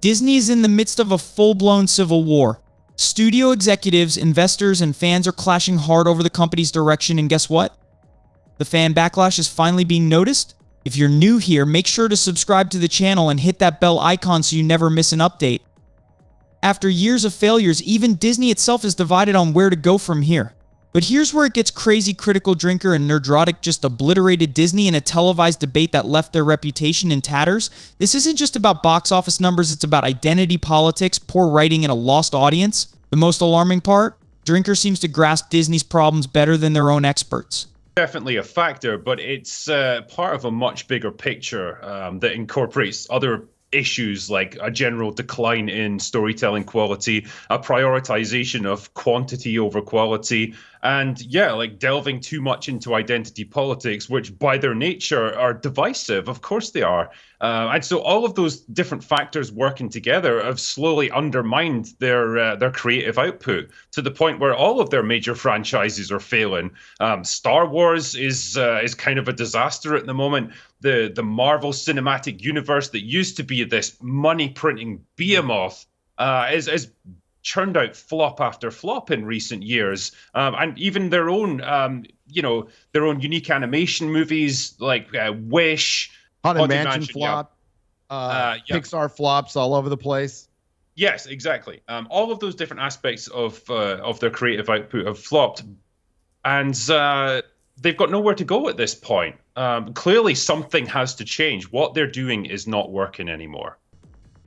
Disney is in the midst of a full-blown civil war. Studio executives, investors, and fans are clashing hard over the company's direction, and guess what? The fan backlash is finally being noticed. If you're new here, make sure to subscribe to the channel and hit that bell icon so you never miss an update. After years of failures, even Disney itself is divided on where to go from here. But here's where it gets crazy. Critical Drinker and Nerdrotic just obliterated Disney in a televised debate that left their reputation in tatters. This isn't just about box office numbers, it's about identity politics, poor writing, and a lost audience. The most alarming part? Drinker seems to grasp Disney's problems better than their own experts. Definitely a factor, but it's part of a much bigger picture that incorporates other issues like a general decline in storytelling quality, a prioritization of quantity over quality, and like delving too much into identity politics, which by their nature are divisive. Of course they are. And so all of those different factors working together have slowly undermined their creative output to the point where all of their major franchises are failing. Star Wars is kind of a disaster at the moment. The Marvel Cinematic Universe that used to be this money printing behemoth is churned out flop after flop in recent years, and even their own their own unique animation movies like Wish, Haunted Mansion flop, Pixar flops all over the place. Yes, exactly. All of those different aspects of their creative output have flopped, and they've got nowhere to go at this point. Clearly, something has to change. What they're doing is not working anymore.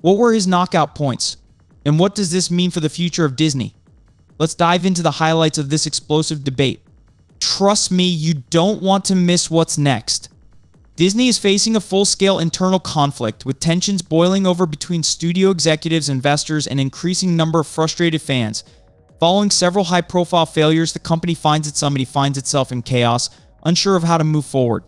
What were his knockout points? And what does this mean for the future of Disney? Let's dive into the highlights of this explosive debate. Trust me, you don't want to miss what's next. Disney is facing a full-scale internal conflict, with tensions boiling over between studio executives, investors, and an increasing number of frustrated fans. Following several high-profile failures, the company finds itself in chaos, unsure of how to move forward.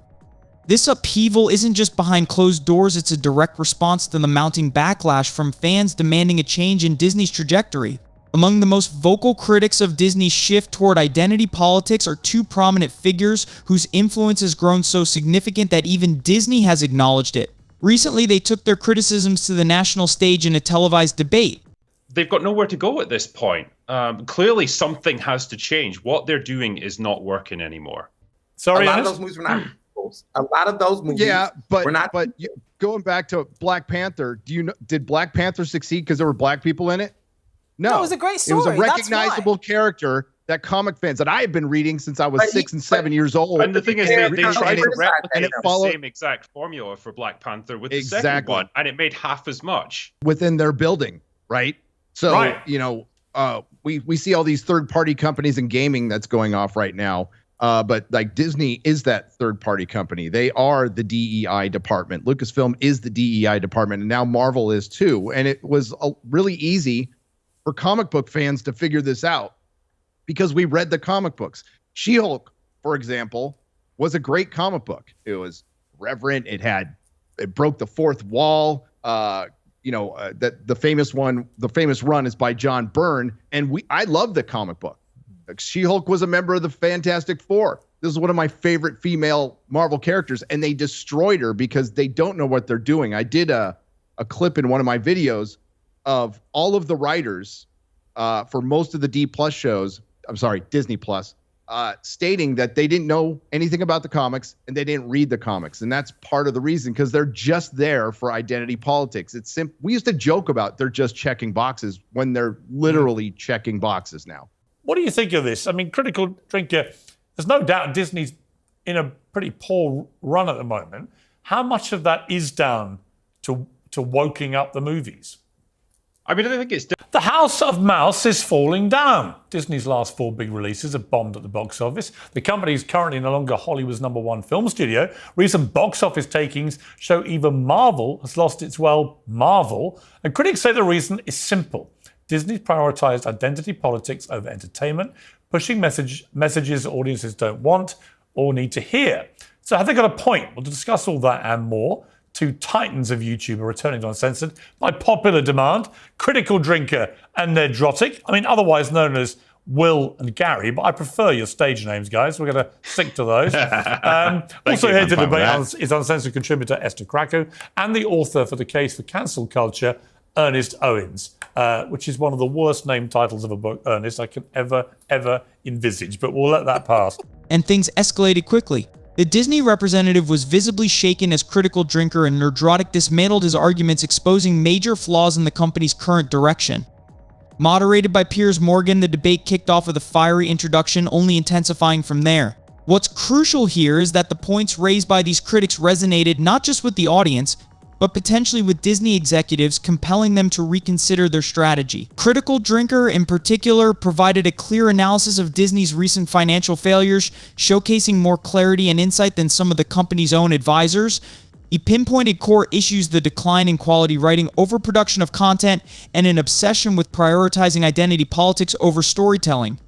This upheaval isn't just behind closed doors, it's a direct response to the mounting backlash from fans demanding a change in Disney's trajectory. Among the most vocal critics of Disney's shift toward identity politics are two prominent figures whose influence has grown so significant that even Disney has acknowledged it. Recently, they took their criticisms to the national stage in a televised debate. They've got nowhere to go at this point. Clearly, something has to change. What they're doing is not working anymore. Sorry, a lot of those movies were not. A lot of those movies, were not. But going back to Black Panther, did Black Panther succeed because there were black people in it? No, it was a great story. It was a recognizable character that comic fans that I have been reading since I was 6 and 7 years old. And the thing is, they tried to replicate the same exact formula for Black Panther with the second one, and it made half as much within their building, right? So we see all these third-party companies in gaming that's going off right now. But like Disney is that third-party company. They are the DEI department. Lucasfilm is the DEI department, and now Marvel is too. And it was really easy for comic book fans to figure this out because we read the comic books. She-Hulk, for example, was a great comic book. It was reverent. It broke the fourth wall. That the famous run is by John Byrne, and I love the comic book. She-Hulk was a member of the Fantastic Four. This is one of my favorite female Marvel characters, and they destroyed her because they don't know what they're doing. I did a clip in one of my videos of all of the writers for most of the Disney Plus, stating that they didn't know anything about the comics and they didn't read the comics. And that's part of the reason, because they're just there for identity politics. We used to joke about they're just checking boxes when they're literally checking boxes now. What do you think of this? I mean, Critical Drinker, there's no doubt Disney's in a pretty poor run at the moment. How much of that is down to woking up the movies? I mean, I think it's... The House of Mouse is falling down. Disney's last 4 big releases have bombed at the box office. The company is currently no longer Hollywood's #1 film studio. Recent box office takings show even Marvel has lost its, Marvel. And critics say the reason is simple. Disney's prioritized identity politics over entertainment, pushing messages audiences don't want or need to hear. So have they got a point? Well, to discuss all that and more, two titans of YouTube are returning to Uncensored by popular demand, Critical Drinker and Nerdrotic. I mean, otherwise known as Will and Gary, but I prefer your stage names, guys. We're going to stick to those. Also here to debate is Uncensored contributor Esther Krakow and the author for The Case for Cancel Culture, Ernest Owens, which is one of the worst named titles of a book, Ernest, I can ever envisage, but we'll let that pass. And things escalated quickly. The Disney representative was visibly shaken as critical drinker, and Nerdrotic dismantled his arguments, exposing major flaws in the company's current direction. Moderated by Piers, the debate kicked off with a fiery introduction, only intensifying from there. What's crucial here is that the points raised by these critics resonated not just with the audience, but potentially with Disney executives, compelling them to reconsider their strategy. Critical Drinker, in particular, provided a clear analysis of Disney's recent financial failures, showcasing more clarity and insight than some of the company's own advisors. He pinpointed core issues: the decline in quality writing, overproduction of content, and an obsession with prioritizing identity politics over storytelling.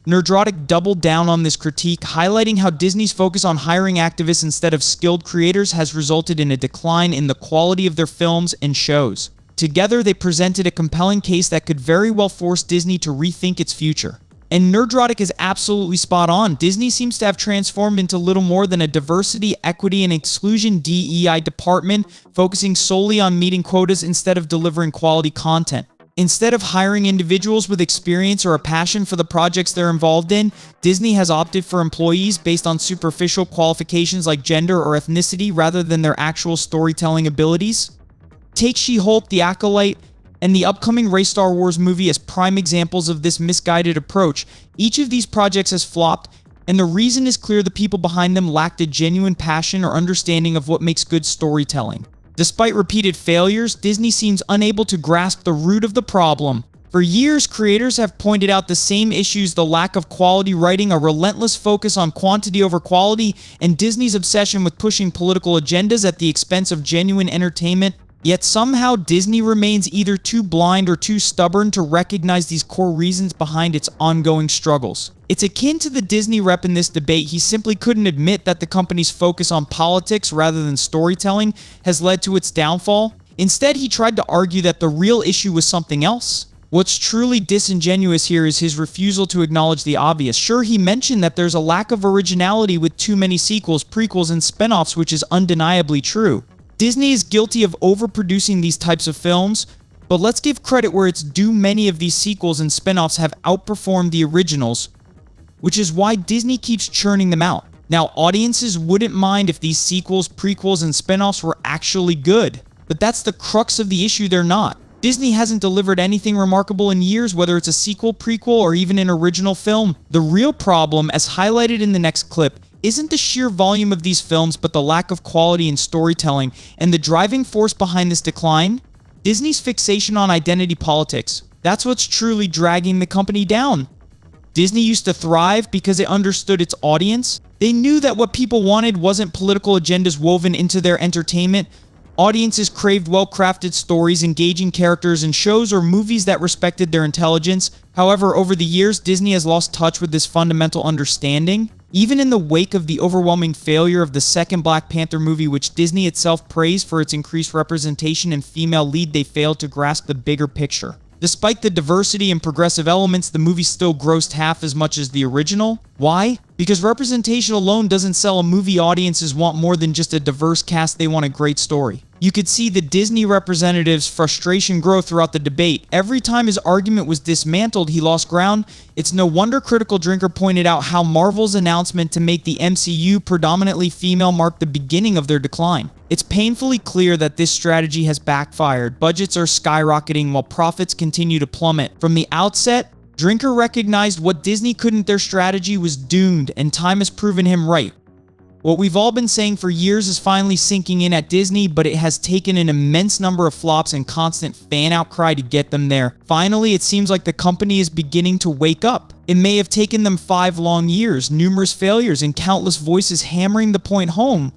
Nerdrotic doubled down on this critique, highlighting how Disney's focus on hiring activists instead of skilled creators has resulted in a decline in the quality of their films and shows. Together, they presented a compelling case that could very well force Disney to rethink its future. And Nerdrotic is absolutely spot on. Disney seems to have transformed into little more than a diversity, equity, and exclusion DEI department, focusing solely on meeting quotas instead of delivering quality content. Instead of hiring individuals with experience or a passion for the projects they're involved in, Disney has opted for employees based on superficial qualifications like gender or ethnicity rather than their actual storytelling abilities. Take She-Hulk, The Acolyte, and the upcoming Rey Star Wars movie as prime examples of this misguided approach. Each of these projects has flopped, and the reason is clear: the people behind them lacked a genuine passion or understanding of what makes good storytelling. Despite repeated failures, Disney seems unable to grasp the root of the problem. For years, creators have pointed out the same issues: the lack of quality writing, a relentless focus on quantity over quality, and Disney's obsession with pushing political agendas at the expense of genuine entertainment. Yet somehow Disney remains either too blind or too stubborn to recognize these core reasons behind its ongoing struggles. It's akin to the Disney rep in this debate. He simply couldn't admit that the company's focus on politics rather than storytelling has led to its downfall. Instead, he tried to argue that the real issue was something else. What's truly disingenuous here is his refusal to acknowledge the obvious. Sure, he mentioned that there's a lack of originality with too many sequels, prequels, and spin-offs, which is undeniably true. Disney is guilty of overproducing these types of films, but let's give credit where it's due. Many of these sequels and spin-offs have outperformed the originals, which is why Disney keeps churning them out. Now, audiences wouldn't mind if these sequels, prequels, and spin-offs were actually good, but that's the crux of the issue: they're not. Disney hasn't delivered anything remarkable in years, whether it's a sequel, prequel, or even an original film. The real problem, as highlighted in the next clip, isn't the sheer volume of these films, but the lack of quality in storytelling. And the driving force behind this decline? Disney's fixation on identity politics. That's what's truly dragging the company down. Disney used to thrive because it understood its audience. They knew that what people wanted wasn't political agendas woven into their entertainment. Audiences craved well-crafted stories, engaging characters, and shows or movies that respected their intelligence. However, over the years, Disney has lost touch with this fundamental understanding. Even in the wake of the overwhelming failure of the second Black Panther movie, which Disney itself praised for its increased representation and female lead, they failed to grasp the bigger picture. Despite the diversity and progressive elements, the movie still grossed half as much as the original. Why? Because representation alone doesn't sell a movie. Audiences want more than just a diverse cast, they want a great story. You could see the Disney representative's frustration grow throughout the debate. Every time his argument was dismantled, he lost ground. It's no wonder Critical Drinker pointed out how Marvel's announcement to make the MCU predominantly female marked the beginning of their decline. It's painfully clear that this strategy has backfired. Budgets are skyrocketing while profits continue to plummet. From the outset, Drinker recognized what Disney couldn't. Their strategy was doomed, and time has proven him right. What we've all been saying for years is finally sinking in at Disney, but it has taken an immense number of flops and constant fan outcry to get them there. Finally, it seems like the company is beginning to wake up. It may have taken them 5 long years, numerous failures, and countless voices hammering the point home,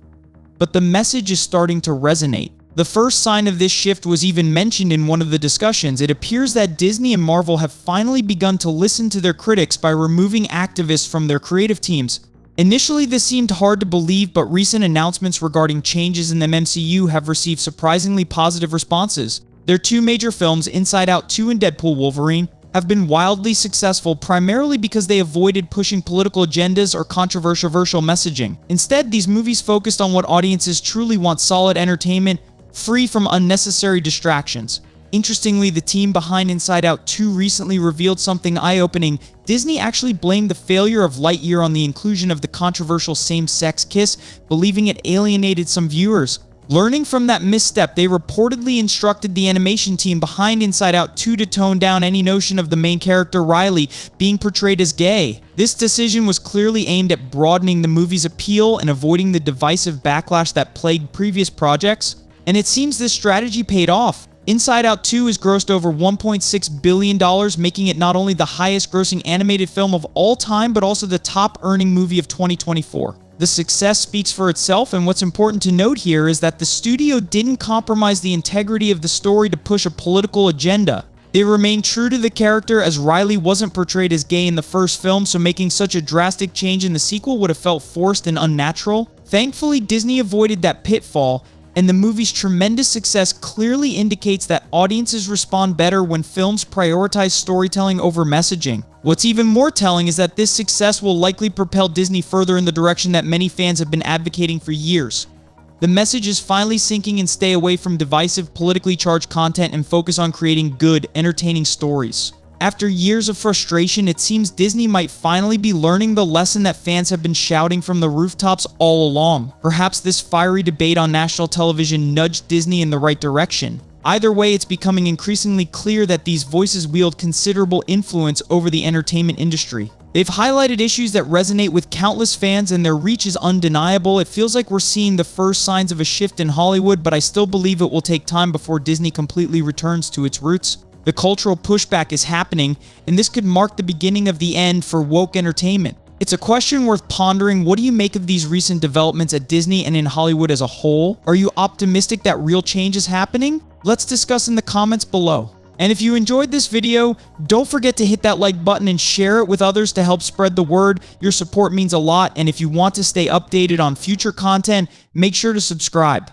but the message is starting to resonate. The first sign of this shift was even mentioned in one of the discussions. It appears that Disney and Marvel have finally begun to listen to their critics by removing activists from their creative teams. Initially, this seemed hard to believe, but recent announcements regarding changes in the MCU have received surprisingly positive responses. Their 2 major films, Inside Out 2 and Deadpool Wolverine, have been wildly successful, primarily because they avoided pushing political agendas or controversial messaging. Instead, these movies focused on what audiences truly want: solid entertainment, free from unnecessary distractions. Interestingly, the team behind Inside Out 2 recently revealed something eye-opening. Disney actually blamed the failure of Lightyear on the inclusion of the controversial same-sex kiss, believing it alienated some viewers. Learning from that misstep, they reportedly instructed the animation team behind Inside Out 2 to tone down any notion of the main character, Riley, being portrayed as gay. This decision was clearly aimed at broadening the movie's appeal and avoiding the divisive backlash that plagued previous projects. And it seems this strategy paid off. Inside Out 2 has grossed over $1.6 billion, making it not only the highest-grossing animated film of all time, but also the top-earning movie of 2024. The success speaks for itself, and what's important to note here is that the studio didn't compromise the integrity of the story to push a political agenda. They remained true to the character, as Riley wasn't portrayed as gay in the first film, so making such a drastic change in the sequel would have felt forced and unnatural. Thankfully, Disney avoided that pitfall, and the movie's tremendous success clearly indicates that audiences respond better when films prioritize storytelling over messaging. What's even more telling is that this success will likely propel Disney further in the direction that many fans have been advocating for years. The message is finally sinking in: stay away from divisive, politically charged content and focus on creating good, entertaining stories. After years of frustration, it seems Disney might finally be learning the lesson that fans have been shouting from the rooftops all along. Perhaps this fiery debate on national television nudged Disney in the right direction. Either way, it's becoming increasingly clear that these voices wield considerable influence over the entertainment industry. They've highlighted issues that resonate with countless fans, and their reach is undeniable. It feels like we're seeing the first signs of a shift in Hollywood, but I still believe it will take time before Disney completely returns to its roots. The cultural pushback is happening, and this could mark the beginning of the end for woke entertainment. It's a question worth pondering. What do you make of these recent developments at Disney and in Hollywood as a whole? Are you optimistic that real change is happening? Let's discuss in the comments below. And if you enjoyed this video, don't forget to hit that like button and share it with others to help spread the word. Your support means a lot, and if you want to stay updated on future content, make sure to subscribe.